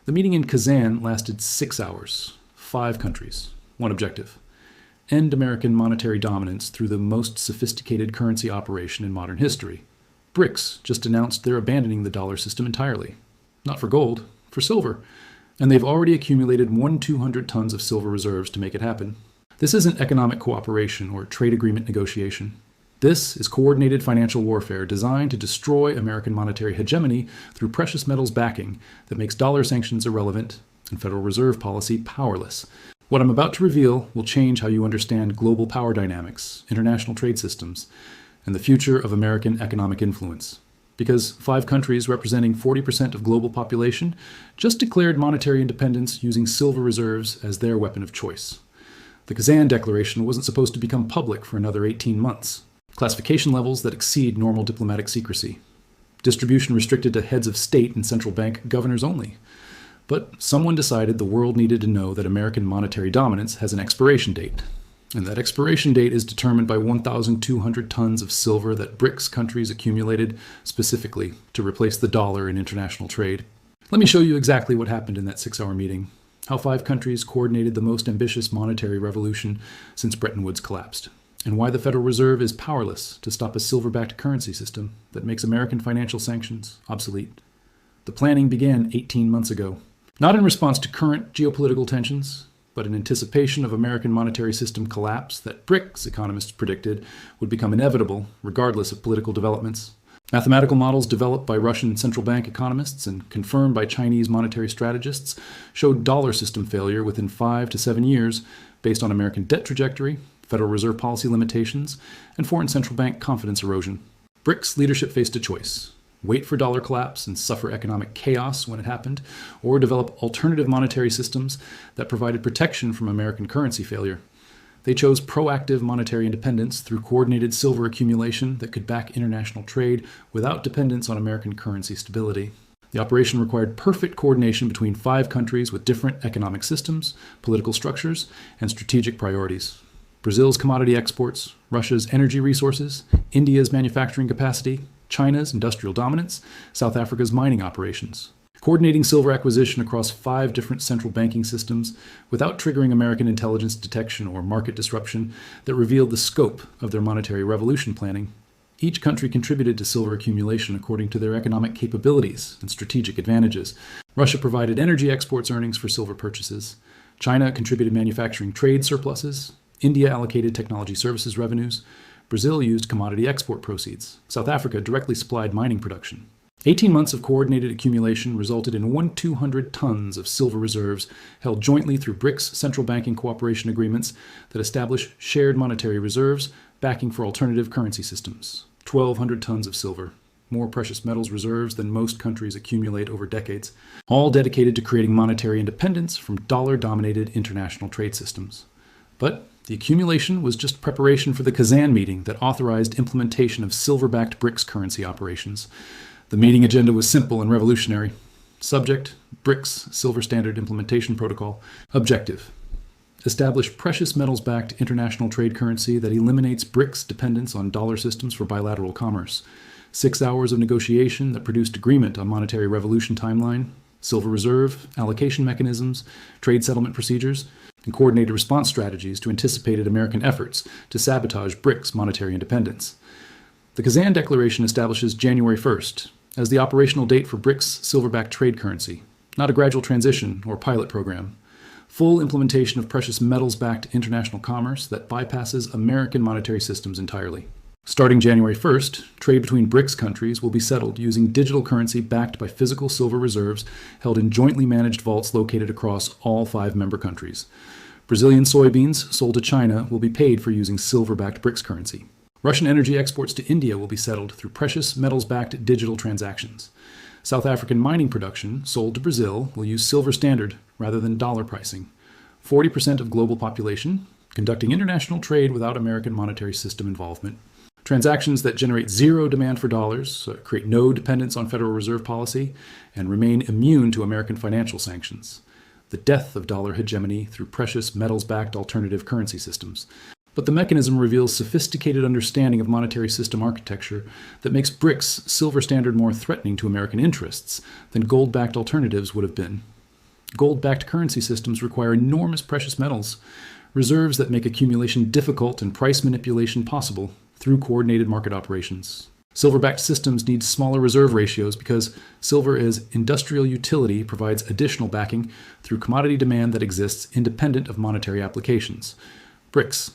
The meeting in Kazan lasted 6 hours, 5 countries, one objective: end American monetary dominance through the most sophisticated currency operation in modern history. BRICS just announced they're abandoning the dollar system entirely. Not for gold, for silver. And they've already accumulated 1,200 tons of silver reserves to make it happen. This isn't economic cooperation or trade agreement negotiation. This is coordinated financial warfare designed to destroy American monetary hegemony through precious metals backing that makes dollar sanctions irrelevant and Federal Reserve policy powerless. What I'm about to reveal will change how you understand global power dynamics, international trade systems, and the future of American economic influence. Because 5 countries representing 40% of global population just declared monetary independence using silver reserves as their weapon of choice. The Kazan Declaration wasn't supposed to become public for another 18 months. Classification levels that exceed normal diplomatic secrecy. Distribution restricted to heads of state and central bank governors only. But someone decided the world needed to know that American monetary dominance has an expiration date. And that expiration date is determined by 1,200 tons of silver that BRICS countries accumulated specifically to replace the dollar in international trade. Let me show you exactly what happened in that 6-hour meeting, how 5 countries coordinated the most ambitious monetary revolution since Bretton Woods collapsed, and why the Federal Reserve is powerless to stop a silver-backed currency system that makes American financial sanctions obsolete. The planning began 18 months ago, not in response to current geopolitical tensions, but in anticipation of American monetary system collapse that BRICS economists predicted would become inevitable regardless of political developments. Mathematical models developed by Russian central bank economists and confirmed by Chinese monetary strategists showed dollar system failure within 5 to 7 years based on American debt trajectory, Federal Reserve policy limitations, and foreign central bank confidence erosion. BRICS leadership faced a choice: wait for dollar collapse and suffer economic chaos when it happened, or develop alternative monetary systems that provided protection from American currency failure. They chose proactive monetary independence through coordinated silver accumulation that could back international trade without dependence on American currency stability. The operation required perfect coordination between 5 countries with different economic systems, political structures, and strategic priorities. Brazil's commodity exports, Russia's energy resources, India's manufacturing capacity, China's industrial dominance, South Africa's mining operations. Coordinating silver acquisition across 5 different central banking systems without triggering American intelligence detection or market disruption that revealed the scope of their monetary revolution planning. Each country contributed to silver accumulation according to their economic capabilities and strategic advantages. Russia provided energy exports earnings for silver purchases. China contributed manufacturing trade surpluses. India allocated technology services revenues. Brazil used commodity export proceeds. South Africa directly supplied mining production. 18 months of coordinated accumulation resulted in 1,200 tons of silver reserves held jointly through BRICS central banking cooperation agreements that establish shared monetary reserves, backing for alternative currency systems. 1,200 tons of silver, more precious metals reserves than most countries accumulate over decades, all dedicated to creating monetary independence from dollar-dominated international trade systems. But the accumulation was just preparation for the Kazan meeting that authorized implementation of silver-backed BRICS currency operations. The meeting agenda was simple and revolutionary. Subject: BRICS Silver Standard Implementation Protocol. Objective: establish precious metals-backed international trade currency that eliminates BRICS dependence on dollar systems for bilateral commerce. 6 hours of negotiation that produced agreement on monetary revolution timeline, silver reserve, allocation mechanisms, trade settlement procedures, and coordinated response strategies to anticipated American efforts to sabotage BRICS monetary independence. The Kazan Declaration establishes January 1st as the operational date for BRICS silver-backed trade currency, not a gradual transition or pilot program. Full implementation of precious metals-backed international commerce that bypasses American monetary systems entirely. Starting January 1st, trade between BRICS countries will be settled using digital currency backed by physical silver reserves held in jointly managed vaults located across all 5 member countries. Brazilian soybeans sold to China will be paid for using silver-backed BRICS currency. Russian energy exports to India will be settled through precious metals-backed digital transactions. South African mining production sold to Brazil will use silver standard rather than dollar pricing. 40% of global population conducting international trade without American monetary system involvement. Transactions that generate zero demand for dollars, create no dependence on Federal Reserve policy, and remain immune to American financial sanctions. The death of dollar hegemony through precious metals-backed alternative currency systems. But the mechanism reveals sophisticated understanding of monetary system architecture that makes BRICS silver standard more threatening to American interests than gold-backed alternatives would have been. Gold-backed currency systems require enormous precious metals, reserves that make accumulation difficult and price manipulation possible through coordinated market operations. Silver-backed systems need smaller reserve ratios because silver as industrial utility provides additional backing through commodity demand that exists independent of monetary applications. BRICS.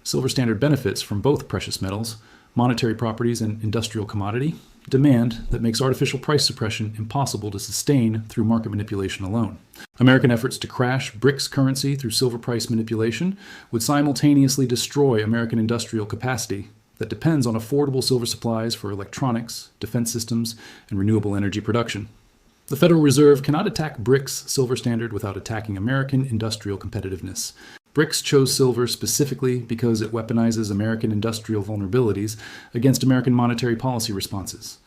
Silver Standard benefits from both precious metals, monetary properties, and industrial commodity demand that makes artificial price suppression impossible to sustain through market manipulation alone. American efforts to crash BRICS currency through silver price manipulation would simultaneously destroy American industrial capacity that depends on affordable silver supplies for electronics, defense systems, and renewable energy production. The Federal Reserve cannot attack BRICS Silver Standard without attacking American industrial competitiveness. BRICS chose silver specifically because it weaponizes American industrial vulnerabilities against American monetary policy responses.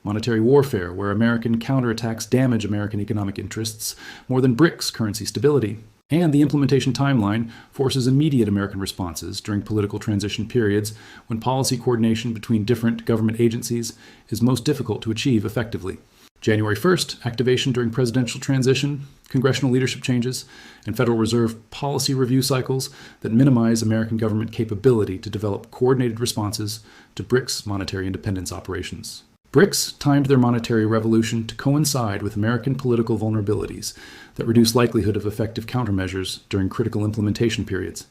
Monetary warfare, where American counterattacks damage American economic interests more than BRICS currency stability. And the implementation timeline forces immediate American responses during political transition periods when policy coordination between different government agencies is most difficult to achieve effectively. January 1st, activation during presidential transition, congressional leadership changes, and Federal Reserve policy review cycles that minimize American government capability to develop coordinated responses to BRICS monetary independence operations. BRICS timed their monetary revolution to coincide with American political vulnerabilities that reduce likelihood of effective countermeasures during critical implementation periods.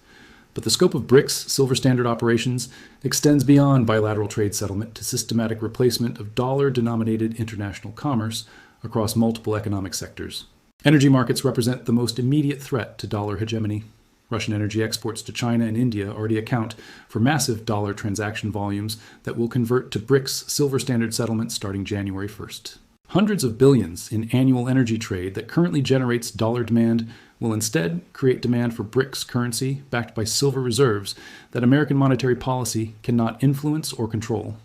But the scope of BRICS Silver Standard operations extends beyond bilateral trade settlement to systematic replacement of dollar-denominated international commerce across multiple economic sectors. Energy markets represent the most immediate threat to dollar hegemony. Russian energy exports to China and India already account for massive dollar transaction volumes that will convert to BRICS Silver Standard settlements starting January 1st. Hundreds of billions in annual energy trade that currently generates dollar demand will instead create demand for BRICS currency backed by silver reserves that American monetary policy cannot influence or control.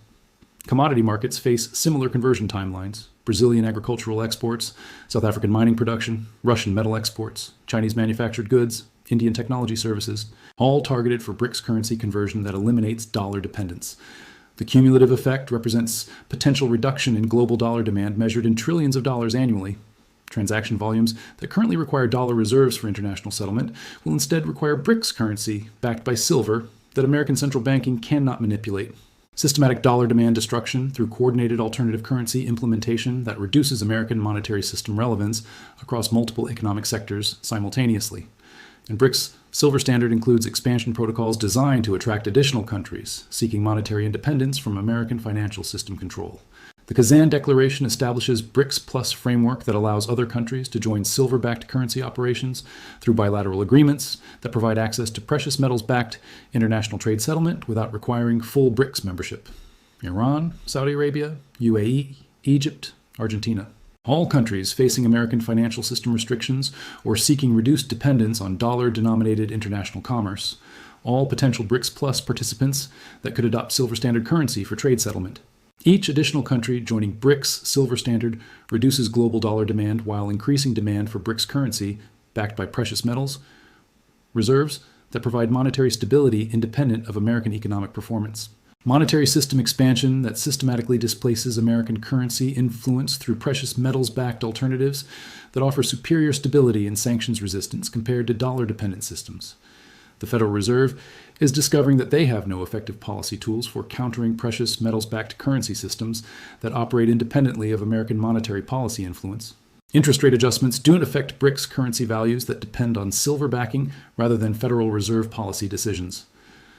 Commodity markets face similar conversion timelines. Brazilian agricultural exports, South African mining production, Russian metal exports, Chinese manufactured goods, Indian technology services, all targeted for BRICS currency conversion that eliminates dollar dependence. The cumulative effect represents potential reduction in global dollar demand measured in trillions of dollars annually. Transaction volumes that currently require dollar reserves for international settlement will instead require BRICS currency backed by silver that American central banking cannot manipulate. Systematic dollar demand destruction through coordinated alternative currency implementation that reduces American monetary system relevance across multiple economic sectors simultaneously. And BRICS Silver Standard includes expansion protocols designed to attract additional countries seeking monetary independence from American financial system control. The Kazan Declaration establishes BRICS Plus framework that allows other countries to join silver-backed currency operations through bilateral agreements that provide access to precious metals-backed international trade settlement without requiring full BRICS membership. Iran, Saudi Arabia, UAE, Egypt, Argentina. All countries facing American financial system restrictions or seeking reduced dependence on dollar-denominated international commerce. All potential BRICS Plus participants that could adopt silver standard currency for trade settlement. Each additional country joining BRICS Silver Standard reduces global dollar demand while increasing demand for BRICS currency backed by precious metals reserves that provide monetary stability independent of American economic performance. Monetary system expansion that systematically displaces American currency influence through precious metals-backed alternatives that offer superior stability and sanctions resistance compared to dollar-dependent systems. The Federal Reserve is discovering that they have no effective policy tools for countering precious metals-backed currency systems that operate independently of American monetary policy influence. Interest rate adjustments don't affect BRICS currency values that depend on silver backing rather than Federal Reserve policy decisions.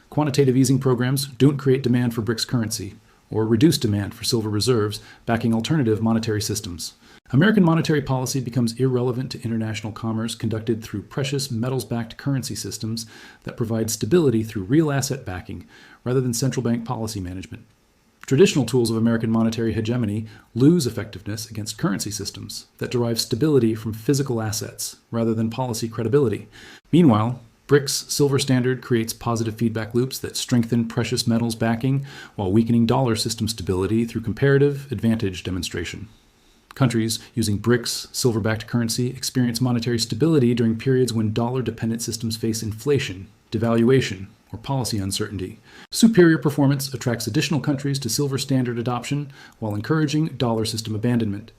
Quantitative easing programs don't create demand for BRICS currency or reduce demand for silver reserves backing alternative monetary systems. American monetary policy becomes irrelevant to international commerce conducted through precious metals-backed currency systems that provide stability through real asset backing rather than central bank policy management. Traditional tools of American monetary hegemony lose effectiveness against currency systems that derive stability from physical assets rather than policy credibility. Meanwhile, BRICS Silver Standard creates positive feedback loops that strengthen precious metals backing while weakening dollar system stability through comparative advantage demonstration. Countries using BRICS silver-backed currency experience monetary stability during periods when dollar-dependent systems face inflation, devaluation, or policy uncertainty. Superior performance attracts additional countries to silver standard adoption while encouraging dollar system abandonment.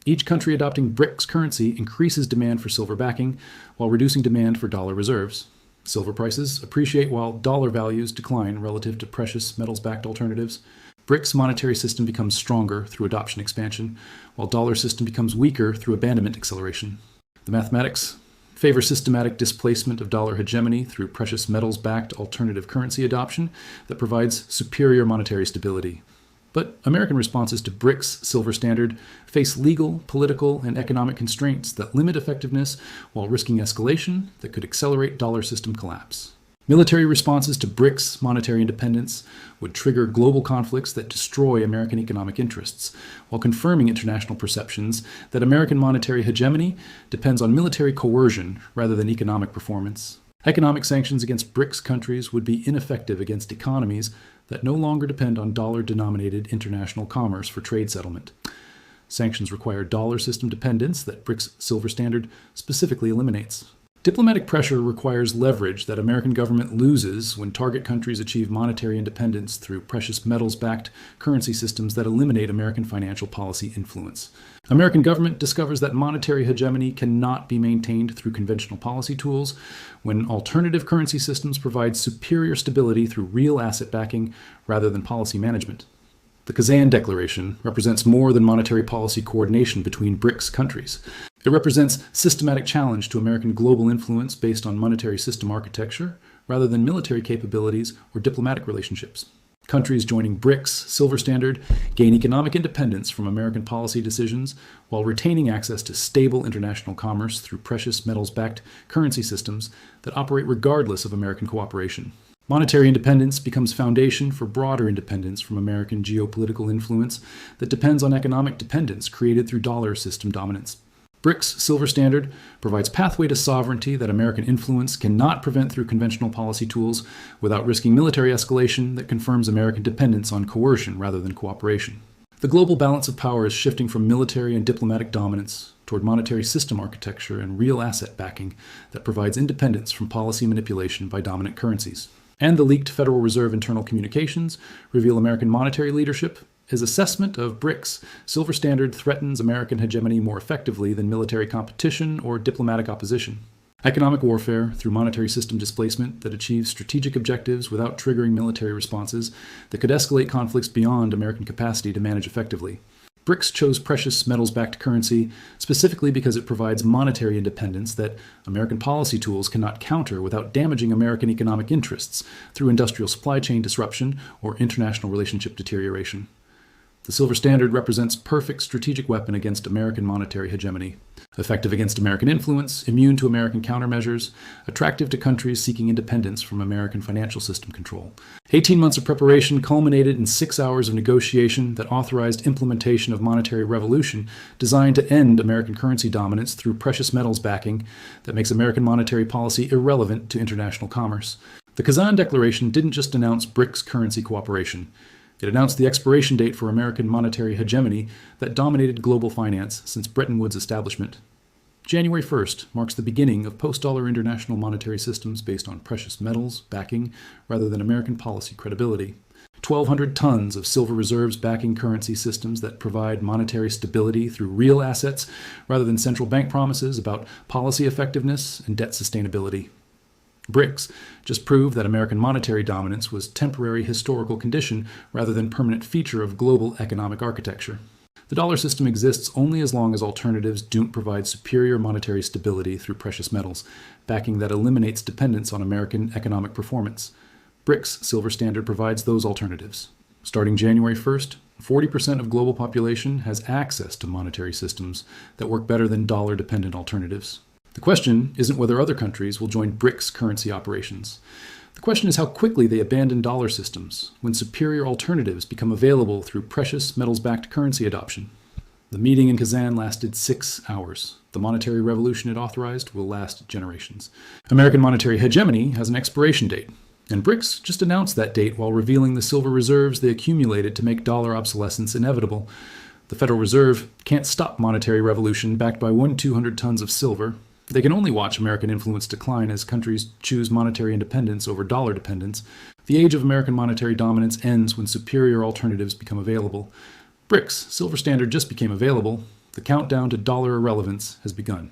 Each country adopting BRICS currency increases demand for silver backing while reducing demand for dollar reserves. Silver prices appreciate while dollar values decline relative to precious metals-backed alternatives. BRICS monetary system becomes stronger through adoption expansion, while dollar system becomes weaker through abandonment acceleration. The mathematics favor systematic displacement of dollar hegemony through precious metals-backed alternative currency adoption that provides superior monetary stability. But American responses to BRICS silver standard face legal, political, and economic constraints that limit effectiveness while risking escalation that could accelerate dollar system collapse. Military responses to BRICS monetary independence would trigger global conflicts that destroy American economic interests, while confirming international perceptions that American monetary hegemony depends on military coercion rather than economic performance. Economic sanctions against BRICS countries would be ineffective against economies that no longer depend on dollar-denominated international commerce for trade settlement. Sanctions require dollar system dependence that BRICS silver standard specifically eliminates. Diplomatic pressure requires leverage that American government loses when target countries achieve monetary independence through precious metals-backed currency systems that eliminate American financial policy influence. American government discovers that monetary hegemony cannot be maintained through conventional policy tools when alternative currency systems provide superior stability through real asset backing rather than policy management. The Kazan Declaration represents more than monetary policy coordination between BRICS countries. It represents systematic challenge to American global influence based on monetary system architecture rather than military capabilities or diplomatic relationships. Countries joining BRICS silver standard gain economic independence from American policy decisions while retaining access to stable international commerce through precious metals-backed currency systems that operate regardless of American cooperation. Monetary independence becomes foundation for broader independence from American geopolitical influence that depends on economic dependence created through dollar system dominance. BRICS silver standard provides pathway to sovereignty that American influence cannot prevent through conventional policy tools without risking military escalation that confirms American dependence on coercion rather than cooperation. The global balance of power is shifting from military and diplomatic dominance toward monetary system architecture and real asset backing that provides independence from policy manipulation by dominant currencies. And the leaked Federal Reserve internal communications reveal American monetary leadership. His assessment of BRICS silver standard threatens American hegemony more effectively than military competition or diplomatic opposition. Economic warfare through monetary system displacement that achieves strategic objectives without triggering military responses that could escalate conflicts beyond American capacity to manage effectively. BRICS chose precious metals-backed currency specifically because it provides monetary independence that American policy tools cannot counter without damaging American economic interests through industrial supply chain disruption or international relationship deterioration. The silver standard represents perfect strategic weapon against American monetary hegemony, effective against American influence, immune to American countermeasures, attractive to countries seeking independence from American financial system control. 18 months of preparation culminated in 6 hours of negotiation that authorized implementation of monetary revolution designed to end American currency dominance through precious metals backing that makes American monetary policy irrelevant to international commerce. The Kazan Declaration didn't just announce BRICS currency cooperation. It announced the expiration date for American monetary hegemony that dominated global finance since Bretton Woods' establishment. January 1st marks the beginning of post-dollar international monetary systems based on precious metals backing rather than American policy credibility. 1,200 tons of silver reserves backing currency systems that provide monetary stability through real assets rather than central bank promises about policy effectiveness and debt sustainability. BRICS just proved that American monetary dominance was temporary historical condition rather than permanent feature of global economic architecture. The dollar system exists only as long as alternatives don't provide superior monetary stability through precious metals, backing that eliminates dependence on American economic performance. BRICS silver standard provides those alternatives. Starting January 1st, 40% of global population has access to monetary systems that work better than dollar-dependent alternatives. The question isn't whether other countries will join BRICS currency operations. The question is how quickly they abandon dollar systems when superior alternatives become available through precious metals-backed currency adoption. The meeting in Kazan lasted 6 hours. The monetary revolution it authorized will last generations. American monetary hegemony has an expiration date, and BRICS just announced that date while revealing the silver reserves they accumulated to make dollar obsolescence inevitable. The Federal Reserve can't stop monetary revolution backed by 1,200 tons of silver. They can only watch American influence decline as countries choose monetary independence over dollar dependence. The age of American monetary dominance ends when superior alternatives become available. BRICS silver standard just became available. The countdown to dollar irrelevance has begun.